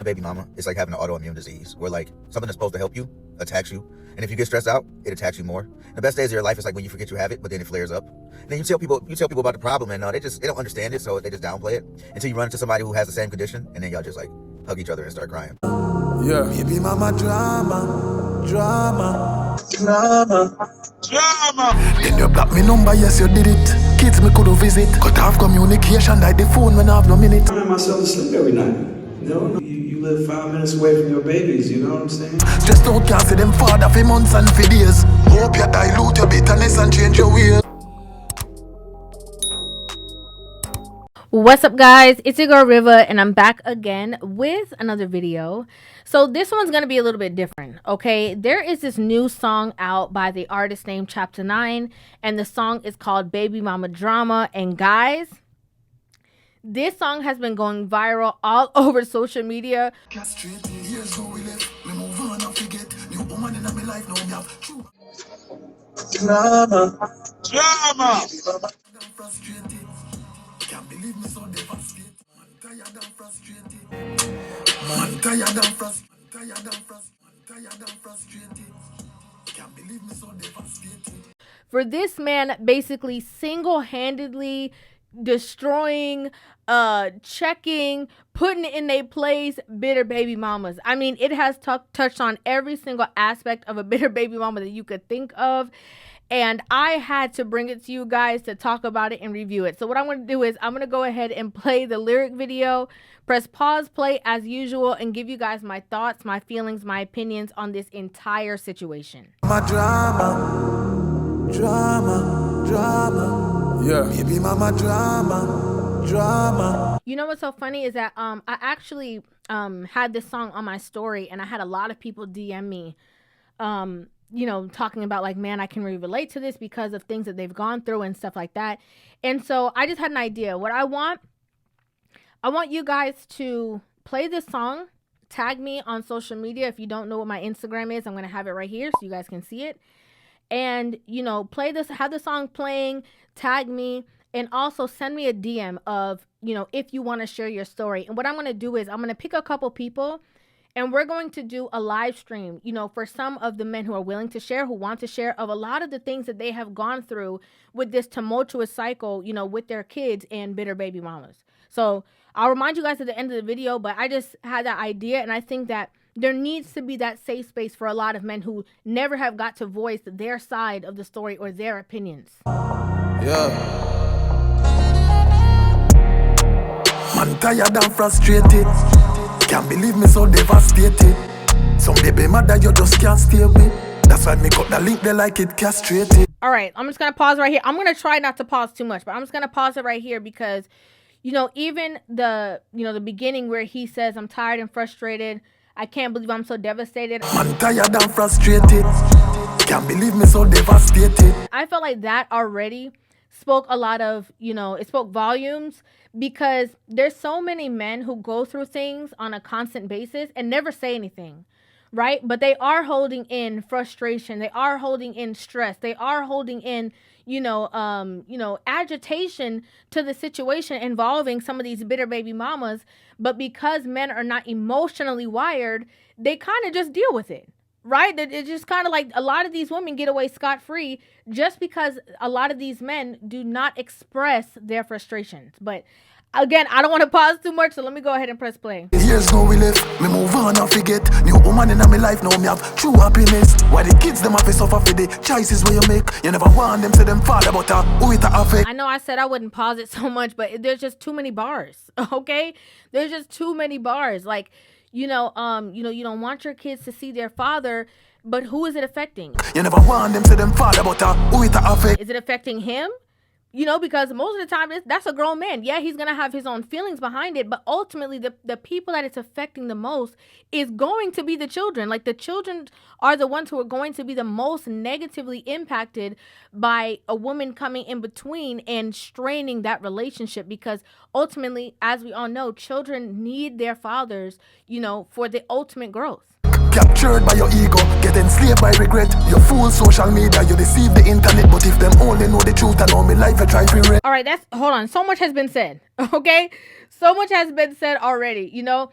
a baby mama is like having an autoimmune disease where like something that's supposed to help you attacks you, and if you get stressed out, it attacks you more. The best days of your life is like when you forget you have it, but then it flares up. And then you tell people about the problem, and they don't understand it, so they just downplay it until you run into somebody who has the same condition, and then y'all just like hug each other and start crying. Yeah. Baby mama drama, drama, drama, drama. Then you block me number, yes you did it. Kids me could visit, cut off communication like the phone when I have no minute. I find myself asleep every night. You know, you live 5 minutes away from your babies, you know what I'm saying? Just don't can't see them father for months and for days. Hope you dilute your bitterness and change your ways. What's up, guys? It's your girl Rivah, and I'm back again with another video. So this one's gonna be a little bit different, okay? There is this new song out by the artist named Chapter 9, and the song is called Baby Mama Drama. And guys, this song has been going viral all over social media. Drama, drama. Can't believe me so devastated. Man tired and frustrated. Man tired and frustrated. Can't believe me so devastated. For this man basically single-handedly destroying, checking, putting in their place bitter baby mamas. I mean, it has touched on every single aspect of a bitter baby mama that you could think of. And I had to bring it to you guys to talk about it and review it. So what I'm going to do is I'm going to go ahead and play the lyric video, press pause, play as usual, and give you guys my thoughts, my feelings, my opinions on this entire situation. My drama, drama, drama. Yeah. Baby mama drama, drama. You know what's so funny is that I actually had this song on my story, and I had a lot of people DM me you know, talking about like, man, I can really relate to this because of things that they've gone through and stuff like that. And so I just had an idea. What I want you guys to play this song, tag me on social media. If you don't know what my Instagram is, I'm going to have it right here so you guys can see it. And, you know, play this, have the song playing, tag me, and also send me a DM of, you know, if you want to share your story. And what I'm going to do is I'm going to pick a couple people, and we're going to do a live stream, you know, for some of the men who are willing to share, who want to share, of a lot of the things that they have gone through with this tumultuous cycle, you know, with their kids and bitter baby mamas. So I'll remind you guys at the end of the video, but I just had that idea, and I think that there needs to be that safe space for a lot of men who never have got to voice their side of the story or their opinions. Yeah. Man tired and frustrated. Can't believe me so devastated. Some baby mother you just can't stay with. That's why me got the link they like it castrated. All right, I'm just gonna pause right here. I'm gonna try not to pause too much, but I'm just gonna pause it right here because, you know, even the beginning where he says, I'm tired and frustrated. I can't believe I'm so devastated. Man tired and frustrated. Can't believe me so devastated. I felt like that already spoke a lot of, you know, it spoke volumes, because there's so many men who go through things on a constant basis and never say anything, right? But they are holding in frustration. They are holding in stress. They are holding in, agitation to the situation involving some of these bitter baby mamas. But because men are not emotionally wired, they kind of just deal with it. Right? It's just kind of like a lot of these women get away scot-free just because a lot of these men do not express their frustrations. But again, I don't want to pause too much, so let me go ahead and press play. Years ago we live, me move on and forget. New woman in my life now me have true happiness. Why the kids them have to suffer for the choices where you make. You never want them to them father, but who it affect. I know I said I wouldn't pause it so much, but there's just too many bars, okay? There's just too many bars. Like, you don't want your kids to see their father, but who is it affecting? You never want them to them father, but who it affect? Is it affecting him? You know, because most of the time that's a grown man. Yeah, he's going to have his own feelings behind it, but ultimately the people that it's affecting the most is going to be the children. Like, the children are the ones who are going to be the most negatively impacted by a woman coming in between and straining that relationship, because ultimately, as we all know, children need their fathers, you know, for the ultimate growth. Captured by your ego, get enslaved by regret. You fool social media, you deceive the internet. But if them only know the truth and know me life, I try to read. All right, hold on. So much has been said, okay? So much has been said already, you know?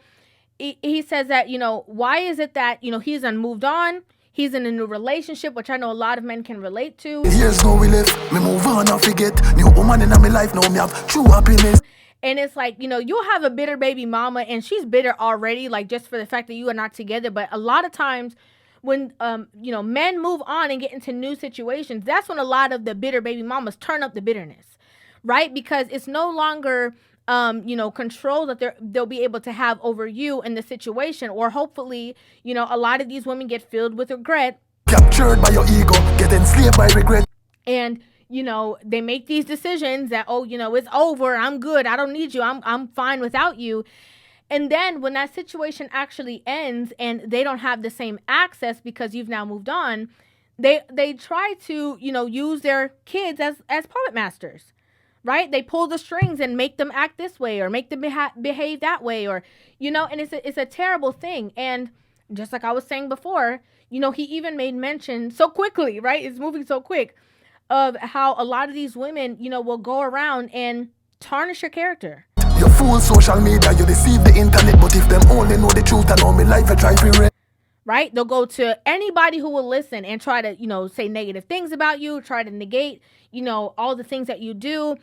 he says that, why is it that, he's moved on, he's in a new relationship, which I know a lot of men can relate to. Years ago we left, me move on and forget. New woman in my life, now me have true happiness. And it's like, you'll have a bitter baby mama and she's bitter already, like just for the fact that you are not together. But a lot of times when, men move on and get into new situations, that's when a lot of the bitter baby mamas turn up the bitterness, right? Because it's no longer, control that they'll be able to have over you in the situation. Or hopefully, a lot of these women get filled with regret. Captured by your ego, get enslaved by regret. And they make these decisions that, it's over, I'm good, I don't need you, I'm fine without you. And then when that situation actually ends and they don't have the same access because you've now moved on, they try to, use their kids as puppet masters, right? They pull the strings and make them act this way or make them behave that way, or, and it's a terrible thing. And just like I was saying before, he even made mention so quickly, right? It's moving so quick, of how a lot of these women, will go around and tarnish your character. You fool social media, you deceive the internet, but if them only know the truth and know me life, I try to right? They'll go to anybody who will listen and try to, say negative things about you, try to negate, all the things that you do.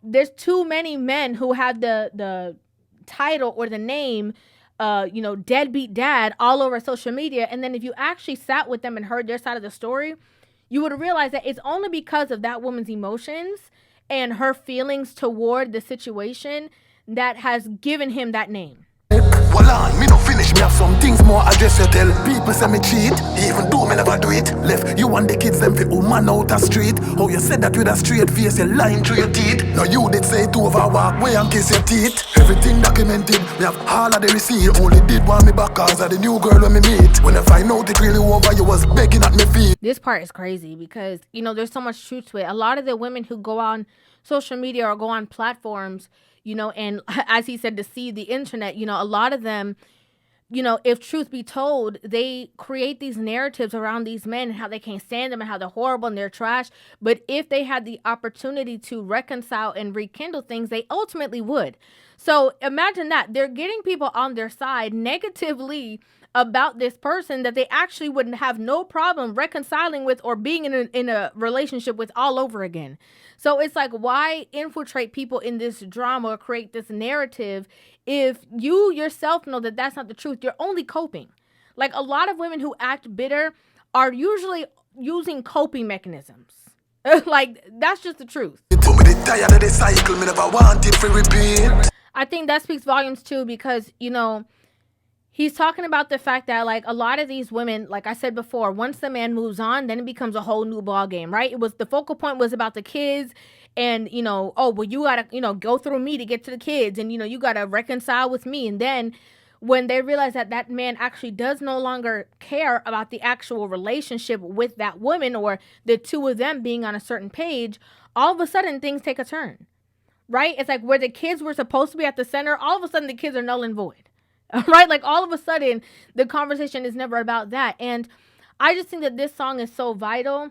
There's too many men who have the title or the name, deadbeat dad all over social media. And then if you actually sat with them and heard their side of the story, you would realize that it's only because of that woman's emotions and her feelings toward the situation that has given him that name. Well on, me no finish, me have some things more address you tell. People say me cheat, even though me never do it. Left you and the kids them fi woman out the street. How you said that with a straight face, you lying through your teeth. Now you did say it over, walk way and kiss your teeth. Everything documented, me have all of the receipt. Only did want me back cause of the new girl when me meet. When I find out it really over, you was begging at me feet. This part is crazy because, there's so much truth to it. A lot of the women who go on social media or go on platforms, and as he said, to see the internet, a lot of them, if truth be told, they create these narratives around these men and how they can't stand them and how they're horrible and they're trash. But if they had the opportunity to reconcile and rekindle things, they ultimately would. So imagine that they're getting people on their side negatively about this person that they actually wouldn't have no problem reconciling with or being in a relationship with all over again. So it's like, why infiltrate people in this drama or create this narrative if you yourself know that that's not the truth? You're only coping. Like, a lot of women who act bitter are usually using coping mechanisms. Like, that's just the truth. I think that speaks volumes too, because, he's talking about the fact that, like, a lot of these women, like I said before, once the man moves on, then it becomes a whole new ball game, right? The focal point was about the kids and, you gotta, go through me to get to the kids, and, you gotta reconcile with me. And then when they realize that that man actually does no longer care about the actual relationship with that woman or the two of them being on a certain page, all of a sudden things take a turn, right? It's like where the kids were supposed to be at the center, all of a sudden the kids are null and void. Right? Like, all of a sudden, the conversation is never about that. And I just think that this song is so vital.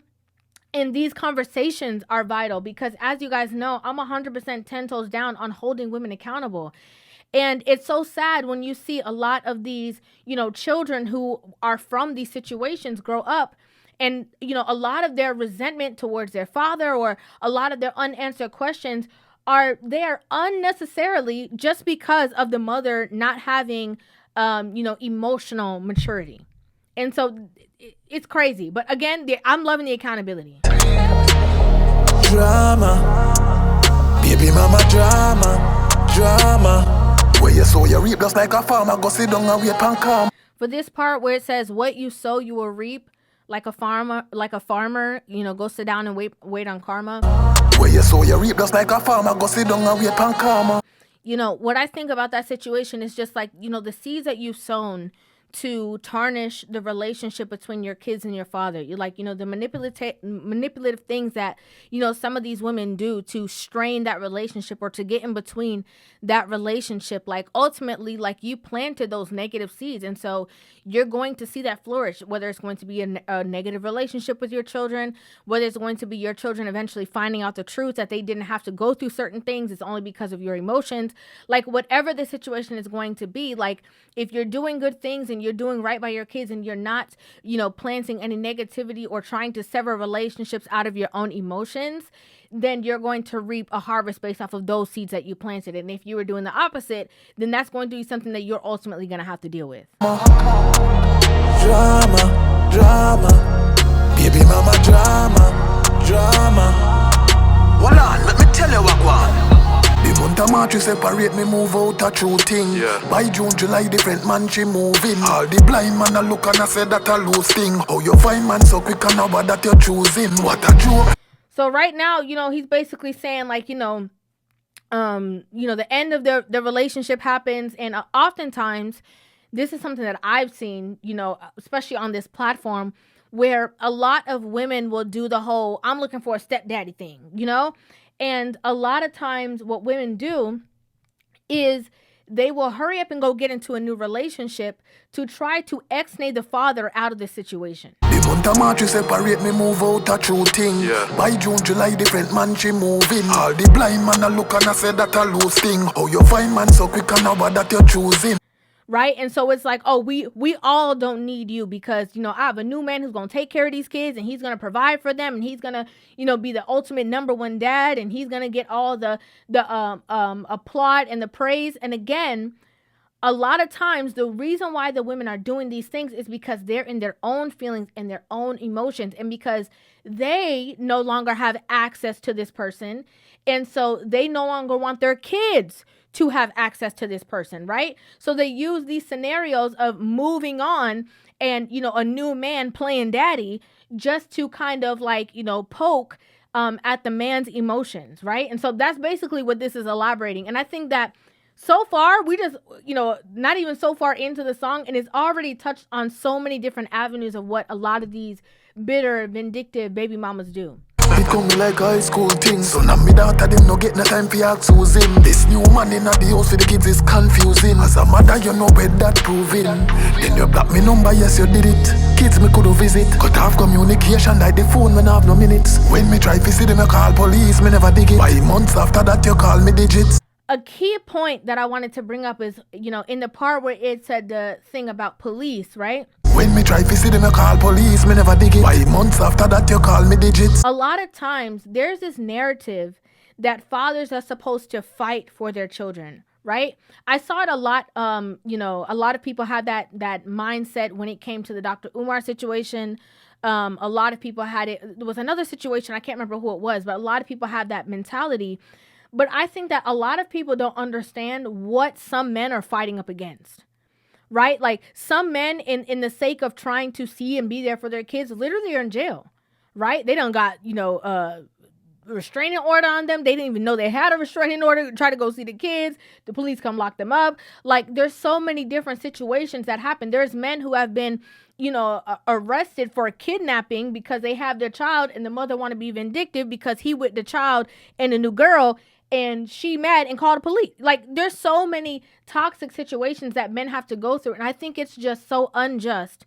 And these conversations are vital because, as you guys know, I'm 100% 10 toes down on holding women accountable. And it's so sad when you see a lot of these, children who are from these situations grow up. And, a lot of their resentment towards their father or a lot of their unanswered questions are there unnecessarily just because of the mother not having, emotional maturity. And so it's crazy. But again, I'm loving the accountability. Drama, baby mama drama. Where you sow you reap just like a farmer, go sit down and wait and come. For this part where it says, what you sow, you will reap. Like a farmer, go sit down and wait on karma. Where you sow you reap just like a farmer, go sit down and wait on karma. What I think about that situation is just like, the seeds that you've sown to tarnish the relationship between your kids and your father. You like, the manipulative things that, some of these women do to strain that relationship or to get in between that relationship. Like, ultimately, like, you planted those negative seeds. And so you're going to see that flourish, whether it's going to be a negative relationship with your children, whether it's going to be your children eventually finding out the truth that they didn't have to go through certain things. It's only because of your emotions. Like, whatever the situation is going to be, like, if you're doing good things and you're doing right by your kids and you're not, planting any negativity or trying to sever relationships out of your own emotions, then you're going to reap a harvest based off of those seeds that you planted. And if you were doing the opposite, then that's going to be something that you're ultimately going to have to deal with. Drama, baby mama drama. Hold on, let me tell you what one. The month of March you separate me, move out a true thing. By June, July, different man she moving. All the blind man a look and I say that a loose thing. How you find man so quick and now that you're choosing. What a joke. So right now, he's basically saying, like, the end of the relationship happens, and oftentimes this is something that I've seen, especially on this platform, where a lot of women will do the whole I'm looking for a stepdaddy thing, and a lot of times what women do is they will hurry up and go get into a new relationship to try to ex-nay the father out of the situation. The month of March you separate me, move out a true thing. By June, July, different man she moving. All the blind man a look and I say that a loose thing. How you find man so quick and now that you're choosing. Right? And so it's like, oh, we all don't need you because, I have a new man who's going to take care of these kids and he's going to provide for them and he's going to, be the ultimate number one dad and he's going to get all the applaud and the praise. And again, a lot of times the reason why the women are doing these things is because they're in their own feelings and their own emotions and because they no longer have access to this person. And so they no longer want their kids to have access to this person, right? So they use these scenarios of moving on and, a new man playing daddy just to kind of like, poke at the man's emotions, right? And so that's basically what this is elaborating. And I think that so far, we just, not even so far into the song, and it's already touched on so many different avenues of what a lot of these bitter, vindictive baby mamas do. It come like high school things. So now me daughter them no get no time for ask who's him. This new man in the house for the kids is confusing. As a mother you know where that proving. Then you block me number, yes you did it. Kids me could visit. Cut off communication like the phone when I have no minutes. When me try to see them you call police, me never dig it. 5 months after that you call me digits. A key point that I wanted to bring up is, in the part where it said the thing about police, right? When me try to see them, you call police, me never dig it. 5 months after that, you call me digits. A lot of times, there's this narrative that fathers are supposed to fight for their children, right? I saw it a lot, a lot of people had that mindset when it came to the Dr. Umar situation. A lot of people had it. There was another situation, I can't remember who it was, but a lot of people have that mentality. But I think that a lot of people don't understand what some men are fighting up against, right? Like some men in the sake of trying to see and be there for their kids, literally are in jail, right? They done got, restraining order on them. They didn't even know they had a restraining order to try to go see the kids. The police come lock them up. Like there's so many different situations that happen. There's men who have been, arrested for kidnapping because they have their child and the mother want to be vindictive because he with the child and a new girl. And she mad and called the police. Like, there's so many toxic situations that men have to go through. And I think it's just so unjust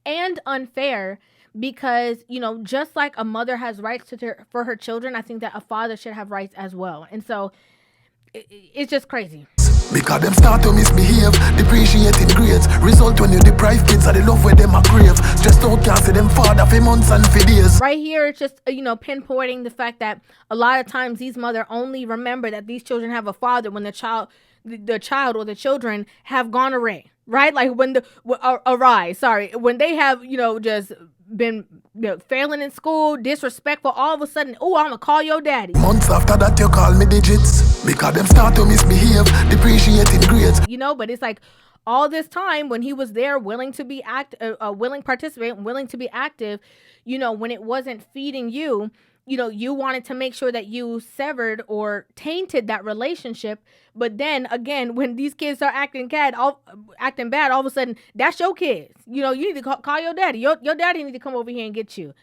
and unfair because, just like a mother has rights for her children, I think that a father should have rights as well. And so it's just crazy. Because them start to misbehave, depreciating grades. Result when you deprive kids of the love where them a crave. Just don't can't see them father for months and for days. Right here, it's just, pinpointing the fact that a lot of times these mothers only remember that these children have a father when the child or the children have gone awry, right? Like when when they have, just been failing in school, disrespectful, all of a sudden, oh, I'm gonna call your daddy. Months after that, you call me digits. Because them start to misbehave, depreciating grades. But it's like all this time when he was there willing to be willing participant, willing to be active, when it wasn't feeding you, you wanted to make sure that you severed or tainted that relationship. But then again, when these kids start acting bad, all of a sudden, that's your kids. You need to call your daddy. Your daddy need to come over here and get you.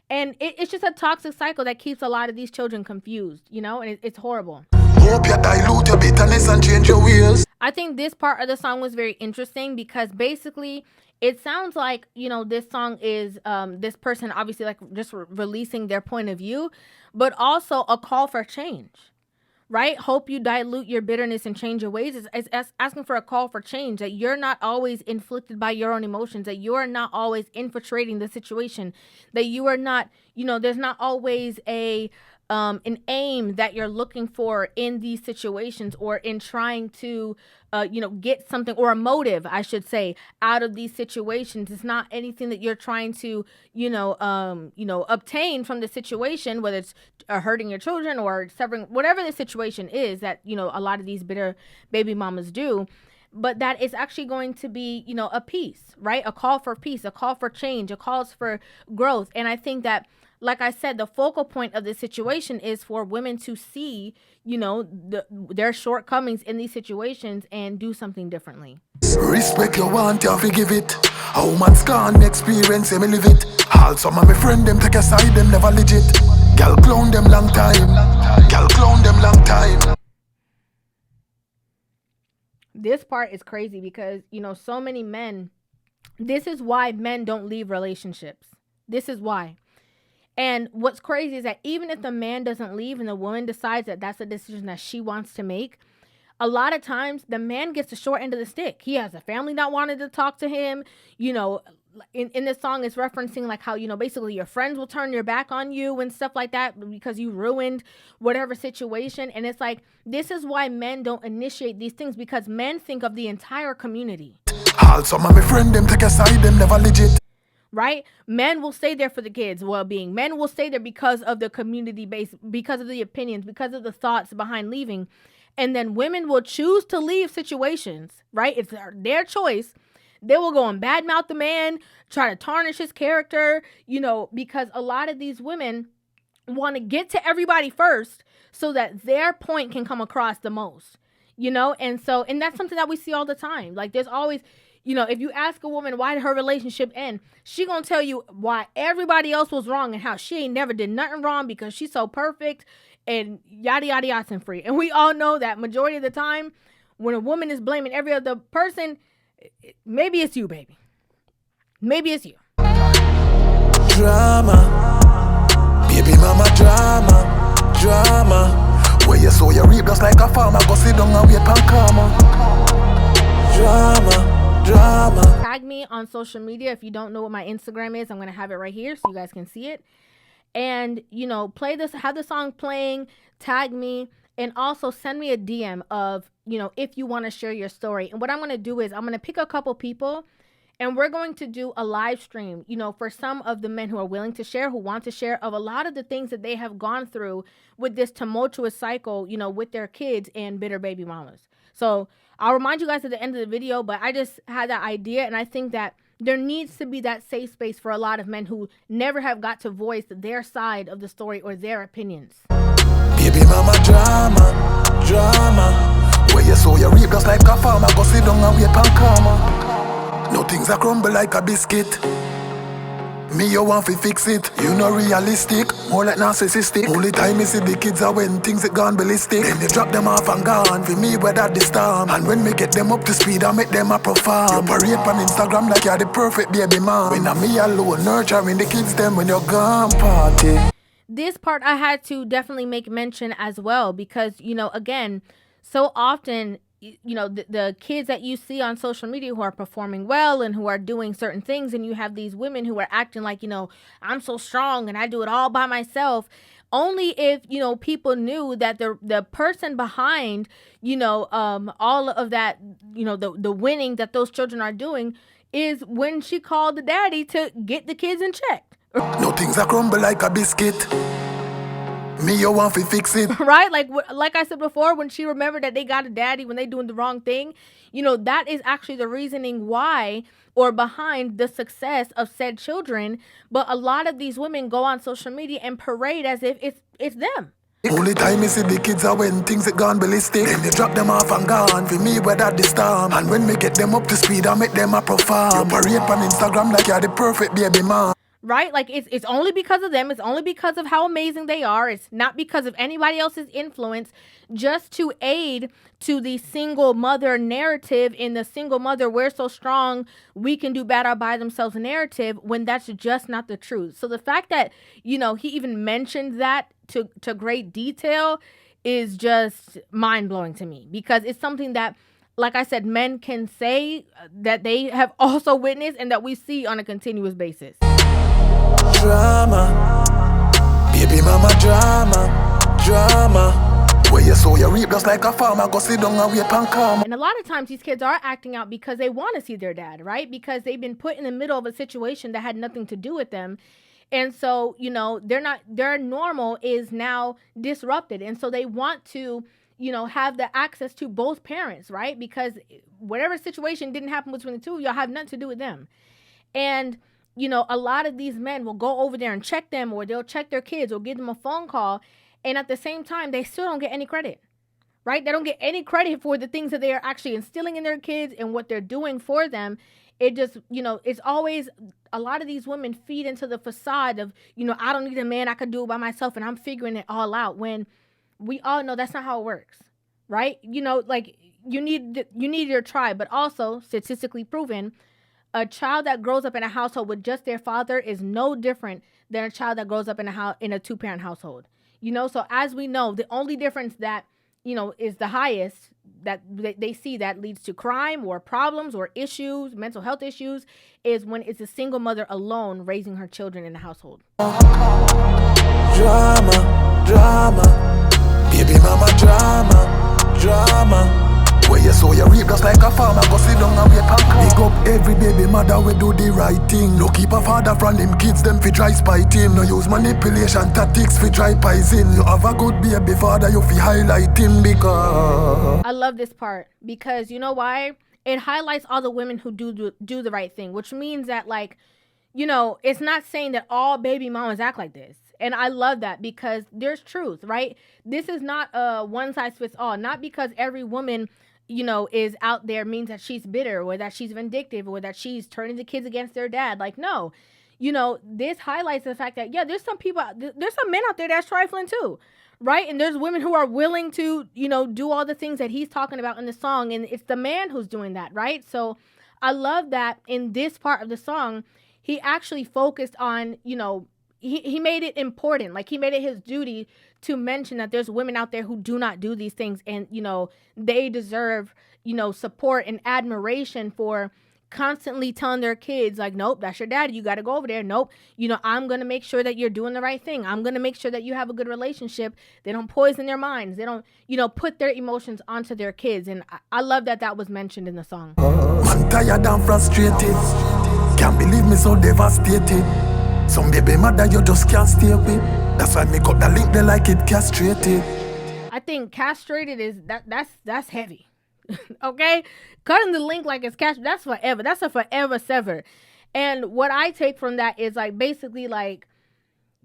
And it's just a toxic cycle that keeps a lot of these children confused, and it's horrible. Hope you dilute your bitterness and change your ways. I think this part of the song was very interesting because basically it sounds like, this song is this person obviously like just releasing their point of view, but also a call for change, right? Hope you dilute your bitterness and change your ways. It's asking for a call for change, that you're not always inflicted by your own emotions, that you are not always infiltrating the situation, that you are not, there's not always an aim that you're looking for in these situations or in trying to, get something, or a motive, I should say, out of these situations. It's not anything that you're trying to, obtain from the situation, whether it's hurting your children or severing, whatever the situation is that, a lot of these bitter baby mamas do. But that is actually going to be, a peace, right? A call for peace, a call for change, a call for growth. And I think that, like I said, the focal point of this situation is for women to see, their shortcomings in these situations and do something differently. Respect you want, you forgive it. A woman's gone experience, me live it. All some of my friend them take a side, them never legit. Girl clown them long time. Girl clown them long time. This part is crazy because, so many men, this is why men don't leave relationships. This is why. And what's crazy is that even if the man doesn't leave and the woman decides that that's a decision that she wants to make, a lot of times the man gets the short end of the stick. He has a family not wanting to talk to him. In this song, it's referencing like how, basically your friends will turn your back on you and stuff like that because you ruined whatever situation. And it's like, this is why men don't initiate these things, because men think of the entire community. All some of my friend them take a side, them never legit. Right? Men will stay there for the kids' well-being. Men will stay there because of the community base, because of the opinions, because of the thoughts behind leaving. And then women will choose to leave situations, right? It's their choice. They will go and badmouth the man, try to tarnish his character, because a lot of these women want to get to everybody first so that their point can come across the most, And that's something that we see all the time. Like there's always, if you ask a woman why did her relationship end, she gonna tell you why everybody else was wrong and how she ain't never did nothing wrong because she's so perfect and yada, yada, yada, and free. And we all know that majority of the time when a woman is blaming every other person, maybe it's you, baby. Maybe it's you. Drama. Baby mama drama. Where you sow your reap just like a farmer, go sit down and wait for karma. Drama. Tag me on social media. If you don't know what my Instagram is, I'm going to have it right here so you guys can see it. And, play this, have the song playing, tag me, and also send me a DM of, if you want to share your story. And what I'm going to do is I'm going to pick a couple people and we're going to do a live stream, for some of the men who are willing to share, who want to share, of a lot of the things that they have gone through with this tumultuous cycle, with their kids and bitter baby mamas. So I'll remind you guys at the end of the video, but I just had that idea, and I think that there needs to be that safe space for a lot of men who never have got to voice their side of the story or their opinions. Baby mama drama. Where you sow your reap just like a farmer, go sit down and wait for karma. No things are crumble like a biscuit. Me you want to fix it. You know realistic, more like narcissistic. Only time me see the kids are when things are gone ballistic. Then they drop them off and gone. For me weather the storm. And when me get them up to speed I make them a perform. You parade on Instagram like you're the perfect baby mom. When I'm me alone nurturing the kids them when you're gone party. This part I had to definitely make mention as well because, again, so often the kids that you see on social media who are performing well and who are doing certain things, and you have these women who are acting like, I'm so strong and I do it all by myself. Only if, people knew that the person behind, all of that, the winning that those children are doing is when she called the daddy to get the kids in check. No things are crumble like a biscuit. Me, you want to fix it. Right? Like I said before, when she remembered that they got a daddy when they doing the wrong thing, that is actually the reasoning why or behind the success of said children. But a lot of these women go on social media and parade as if it's them. Only time you see the kids are when things are gone ballistic. Then you drop them off and gone. For me, weather the storm. And when we get them up to speed, I make them a perform. You parade on Instagram like you're the perfect baby mom. Right? Like it's only because of them. It's only because of how amazing they are. It's not because of anybody else's influence, just to aid to the single mother narrative in the single mother, we're so strong, we can do better by themselves narrative, when that's just not the truth. So the fact that, he even mentioned that to great detail is just mind blowing to me, because it's something that, like I said, men can say that they have also witnessed and that we see on a continuous basis. Drama, baby mama drama. Where you sow you reap just like a farmer. Go sit down and wait and come. And a lot of times these kids are acting out because they want to see their dad, right? Because they've been put in the middle of a situation that had nothing to do with them. And so, their normal is now disrupted. And so they want to, have the access to both parents, right? Because whatever situation didn't happen between the two of y'all have nothing to do with them. And a lot of these men will go over there and check them, or they'll check their kids or give them a phone call. And at the same time, they still don't get any credit, right? They don't get any credit for the things that they are actually instilling in their kids and what they're doing for them. It just, it's always, a lot of these women feed into the facade of, I don't need a man, I can do it by myself and I'm figuring it all out, when we all know that's not how it works, right? Like you need your tribe, but also statistically proven, a child that grows up in a household with just their father is no different than a child that grows up in a two-parent household. So as we know, the only difference that, is the highest that they see that leads to crime or problems or issues, mental health issues, is when it's a single mother alone raising her children in the household. Drama, baby mama drama. Where you sow you reap just like a farmer. Go sit down and wait and come. Big up every baby mother we do the right thing. No keep a father from them kids, them fi try spite him. No use manipulation tactics fi try poison. You have a good baby father, you fi highlight him, because I love this part, because you know why? It highlights all the women who do the right thing, which means that, like, it's not saying that all baby mamas act like this. And I love that, because there's truth, right? This is not a one size fits all. Not because every woman, is out there means that she's bitter or that she's vindictive or that she's turning the kids against their dad. Like, no, this highlights the fact that, yeah, there's some men out there that's trifling too, right? And there's women who are willing to, do all the things that he's talking about in the song. And it's the man who's doing that, right? So I love that in this part of the song, he actually focused on, he made it important. Like, he made it his duty to mention that there's women out there who do not do these things. And, they deserve, support and admiration for constantly telling their kids, like, nope, that's your daddy. You got to go over there. Nope. I'm going to make sure that you're doing the right thing. I'm going to make sure that you have a good relationship. They don't poison their minds. They don't, put their emotions onto their kids. And I love that was mentioned in the song. Man tired and frustrated. Can't believe me so devastated. Some baby mother you just can't stay with. That's why me cut the link, they like it castrated. I think castrated is that's heavy. Okay? Cutting the link like it's castrated, that's forever. That's a forever sever. And what I take from that is, like, basically, like,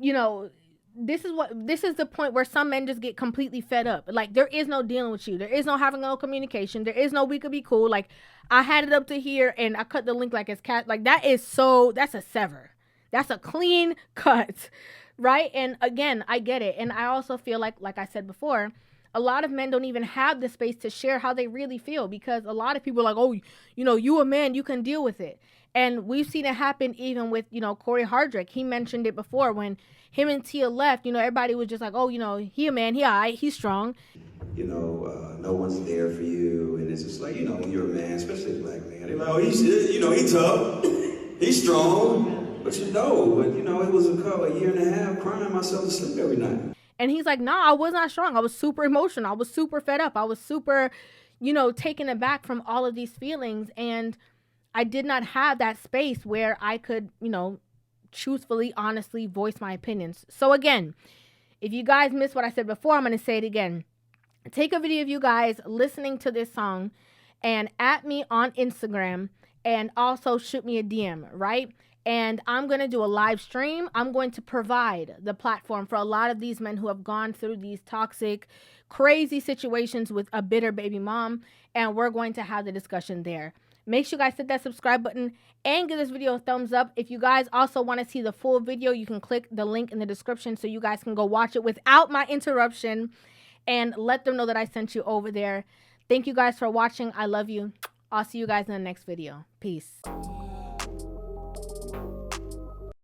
this is the point where some men just get completely fed up. Like, there is no dealing with you. There is no having no communication. There is no we could be cool. Like, I had it up to here and I cut the link like it's like that's a sever. That's a clean cut, right? And again, I get it. And I also feel like I said before, a lot of men don't even have the space to share how they really feel, because a lot of people are like, oh, you a man, you can deal with it. And we've seen it happen even with, Corey Hardrick. He mentioned it before when him and Tia left, everybody was just like, oh, he a man, he all right, he's strong. No one's there for you. And it's just like, when you're a man, especially a black man, they're like, oh, he's tough, he's strong. But it was a year and a half crying myself to sleep every night. And he's like, nah, I was not strong. I was super emotional. I was super fed up. I was super, taken aback from all of these feelings. And I did not have that space where I could, truthfully, honestly voice my opinions. So again, If you guys missed what I said before, I'm going to say it again. Take a video of you guys listening to this song and at me on Instagram, and also shoot me a DM, right? And I'm going to do a live stream. I'm going to provide the platform for a lot of these men who have gone through these toxic, crazy situations with a bitter baby mom. And we're going to have the discussion there. Make sure you guys hit that subscribe button and give this video a thumbs up. If you guys also want to see the full video, you can click the link in the description so you guys can go watch it without my interruption and let them know that I sent you over there. Thank you guys for watching. I love you. I'll see you guys in the next video. Peace.